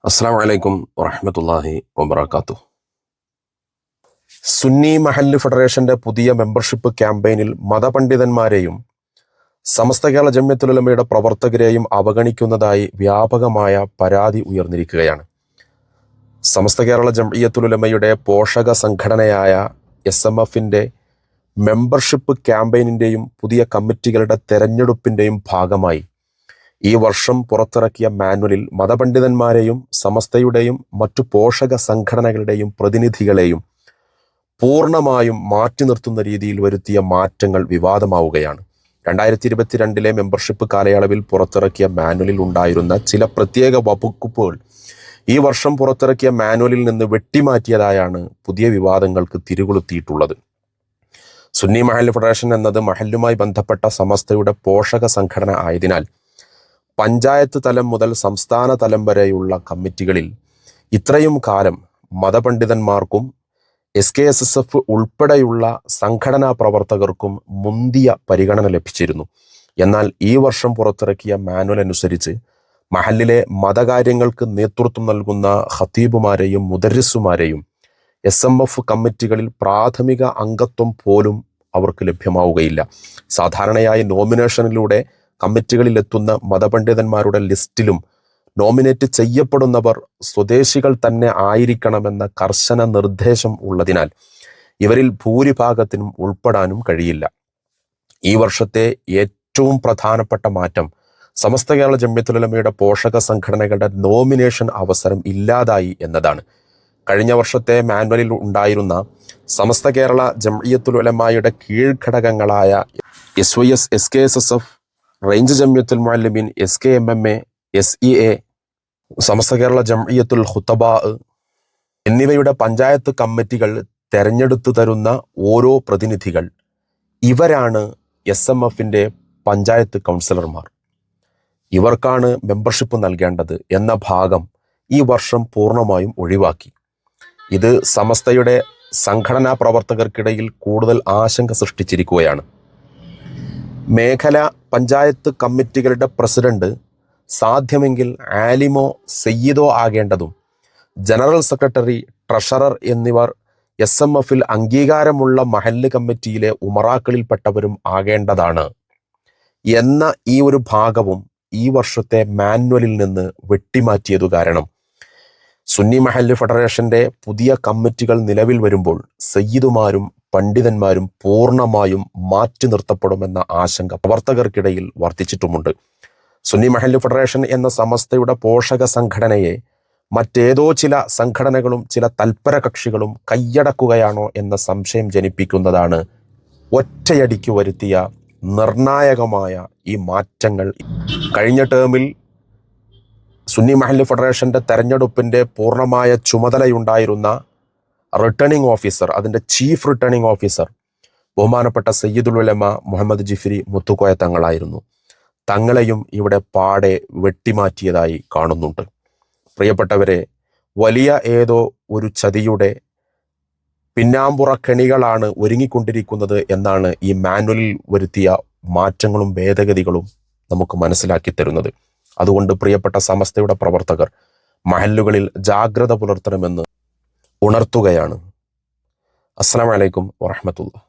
അസ്സലാമു അലൈക്കും വറഹ്മത്തുള്ളാഹി വബറകാതുഹു. സുന്നി മഹല്ല് ഫെഡറേഷന്റെ പുതിയ മെമ്പർഷിപ്പ് ക്യാമ്പയിനിൽ മതപണ്ഡിതന്മാരെയും സമസ്ത കേരള ജംഇയ്യത്തുൽ ഉലമയുടെ പ്രവർത്തകരെയും അവഗണിക്കുന്നതായി വ്യാപകമായ പരാതി ഉയർന്നിരിക്കുകയാണ്. സമസ്ത കേരള ജംഇയ്യത്തുൽ ഉലമയുടെ പോഷക സംഘടനയായ SMFന്റെ മെമ്പർഷിപ്പ് ക്യാമ്പയിനിന്റെയും പുതിയ കമ്മിറ്റികളുടെ തെരഞ്ഞെടുപ്പിന്റെയും ഭാഗമായി ഈ വർഷം പുറത്തിറക്കിയ മാനുവലിൽ മതപണ്ഡിതന്മാരെയും സമസ്തയുടെയും മറ്റു പോഷക സംഘടനകളുടെയും പ്രതിനിധികളെയും പൂർണ്ണമായും മാറ്റി നിർത്തുന്ന രീതിയിൽ വരുത്തിയ മാറ്റങ്ങൾ വിവാദമാവുകയാണ്. 2022 മെമ്പർഷിപ്പ് കാലയളവിൽ പുറത്തിറക്കിയ മാനുവലിൽ ഉണ്ടായിരുന്ന ചില പ്രത്യേക വകുപ്പുകൾ ഈ വർഷം പുറത്തിറക്കിയ മാനുവലിൽ നിന്ന് വെട്ടിമാറ്റിയതായാണ് പുതിയ വിവാദങ്ങൾക്ക് തിരികൊളുത്തിയിട്ടുള്ളത്. സുന്നി മഹല്ല് ഫെഡറേഷൻ എന്നത് മഹല്ലുമായി ബന്ധപ്പെട്ട സമസ്തയുടെ പോഷക സംഘടന ആയതിനാൽ പഞ്ചായത്ത് തലം മുതൽ സംസ്ഥാന തലം വരെയുള്ള കമ്മിറ്റികളിൽ ഇത്രയും കാലം മതപണ്ഡിതന്മാർക്കും SKSSF ഉൾപ്പെടെയുള്ള സംഘടനാ പ്രവർത്തകർക്കും മുന്തിയ പരിഗണന ലഭിച്ചിരുന്നു. എന്നാൽ ഈ വർഷം പുറത്തിറക്കിയ മാനുവൽ അനുസരിച്ച് മഹല്ലിലെ മതകാര്യങ്ങൾക്ക് നേതൃത്വം നൽകുന്ന ഖത്തീബുമാരെയും മുദരിസുമാരെയും SMF കമ്മിറ്റികളിൽ പ്രാഥമിക അംഗത്വം പോലും അവർക്ക് ലഭ്യമാവുകയില്ല. സാധാരണയായി നോമിനേഷനിലൂടെ കമ്മിറ്റികളിൽ എത്തുന്ന മതപണ്ഡിതന്മാരുടെ ലിസ്റ്റിലും നോമിനേറ്റ് ചെയ്യപ്പെടുന്നവർ സ്വദേശികൾ തന്നെ ആയിരിക്കണമെന്ന കർശന നിർദ്ദേശം ഉള്ളതിനാൽ ഇവരിൽ ഭൂരിഭാഗത്തിനും ഉൾപ്പെടാനും കഴിയില്ല. ഈ വർഷത്തെ ഏറ്റവും പ്രധാനപ്പെട്ട മാറ്റം സമസ്ത കേരള ജംഇയ്യത്തുൽ ഉലമയുടെ പോഷക സംഘടനകളുടെ നോമിനേഷൻ അവസരം ഇല്ലാതായി എന്നതാണ്. കഴിഞ്ഞ വർഷത്തെ മാനുവലിൽ ഉണ്ടായിരുന്ന സമസ്ത കേരള ജംഇയ്യത്തുൽ ഉലമയുടെ കീഴ്ഘടകങ്ങളായ SYS, SKSSF, range Jamiyyathul Muallimeen, SKMMA, SEA, Samastha Kerala Jamiyyathul Khutaba എന്നിവയുടെ പഞ്ചായത്ത് കമ്മിറ്റികൾ തെരഞ്ഞെടുത്തു തരുന്ന ഓരോ പ്രതിനിധികൾ ഇവരാണ് SMFന്റെ പഞ്ചായത്ത് കൗൺസിലർമാർ. ഇവർക്കാണ് മെമ്പർഷിപ്പ് നൽകേണ്ടത് എന്ന ഭാഗം ഈ വർഷം പൂർണ്ണമായും ഒഴിവാക്കി. ഇത് സമസ്തയുടെ സംഘടനാ പ്രവർത്തകർക്കിടയിൽ കൂടുതൽ ആശങ്ക സൃഷ്ടിച്ചിരിക്കുകയാണ്. മേഖല പഞ്ചായത്ത് കമ്മിറ്റികളുടെ പ്രസിഡന്റ് സാധ്യമെങ്കിൽ ആലിമോ സയ്യിദോ ആകേണ്ടതും ജനറൽ സെക്രട്ടറി, ട്രഷറർ എന്നിവർ SMFൽ അംഗീകാരമുള്ള മഹല്ല് കമ്മിറ്റിയിലെ ഉമറാക്കളിൽപ്പെട്ടവരും ആകേണ്ടതാണ് എന്ന ഈ ഒരു ഭാഗവും ഈ വർഷത്തെ മാനുവലിൽ നിന്ന് വെട്ടിമാറ്റിയതു കാരണം സുന്നി മഹല്ല് ഫെഡറേഷന്റെ പുതിയ കമ്മിറ്റികൾ നിലവിൽ വരുമ്പോൾ സയ്യിദുമാരും പണ്ഡിതന്മാരും പൂർണ്ണമായും മാറ്റി നിർത്തപ്പെടുമെന്ന ആശങ്ക പ്രവർത്തകർക്കിടയിൽ വർദ്ധിച്ചിട്ടുമുണ്ട്. സുന്നി മഹല്ല് ഫെഡറേഷൻ എന്ന സമസ്തയുടെ പോഷക സംഘടനയെ മറ്റേതോ ചില സംഘടനകളും ചില തൽപര കക്ഷികളും കൈയടക്കുകയാണോ എന്ന സംശയം ജനിപ്പിക്കുന്നതാണ് ഒറ്റയടിക്ക് വരുത്തിയ നിർണായകമായ ഈ മാറ്റങ്ങൾ. കഴിഞ്ഞ ടേമിൽ സുന്നി മഹല്ല് ഫെഡറേഷന്റെ തെരഞ്ഞെടുപ്പിന്റെ പൂർണ്ണമായ ചുമതലയുണ്ടായിരുന്ന റിട്ടേണിംഗ് ഓഫീസർ, അതിൻ്റെ ചീഫ് റിട്ടേണിംഗ് ഓഫീസർ ബഹുമാനപ്പെട്ട സയ്യിദുൽ ഉലമ മുഹമ്മദ് ജിഫ്രി മുത്തുക്കോയ തങ്ങളായിരുന്നു. തങ്ങളെയും ഇവിടെ പാടെ വെട്ടിമാറ്റിയതായി കാണുന്നുണ്ട്. പ്രിയപ്പെട്ടവരെ, വലിയ ഏതോ ഒരു ചതിയുടെ പിന്നാമ്പുറ കെണികളാണ് ഒരുങ്ങിക്കൊണ്ടിരിക്കുന്നത് എന്നാണ് ഈ മാനുവലിൽ വരുത്തിയ മാറ്റങ്ങളും ഭേദഗതികളും നമുക്ക് മനസ്സിലാക്കി തരുന്നത്. അതുകൊണ്ട് പ്രിയപ്പെട്ട സമസ്തയുടെ പ്രവർത്തകർ മഹല്ലുകളിൽ ജാഗ്രത പുലർത്തണമെന്ന് ഉണർത്തുകയാണ്. അസ്സലാമു അലൈക്കും വറഹ്മത്തുള്ളാഹി.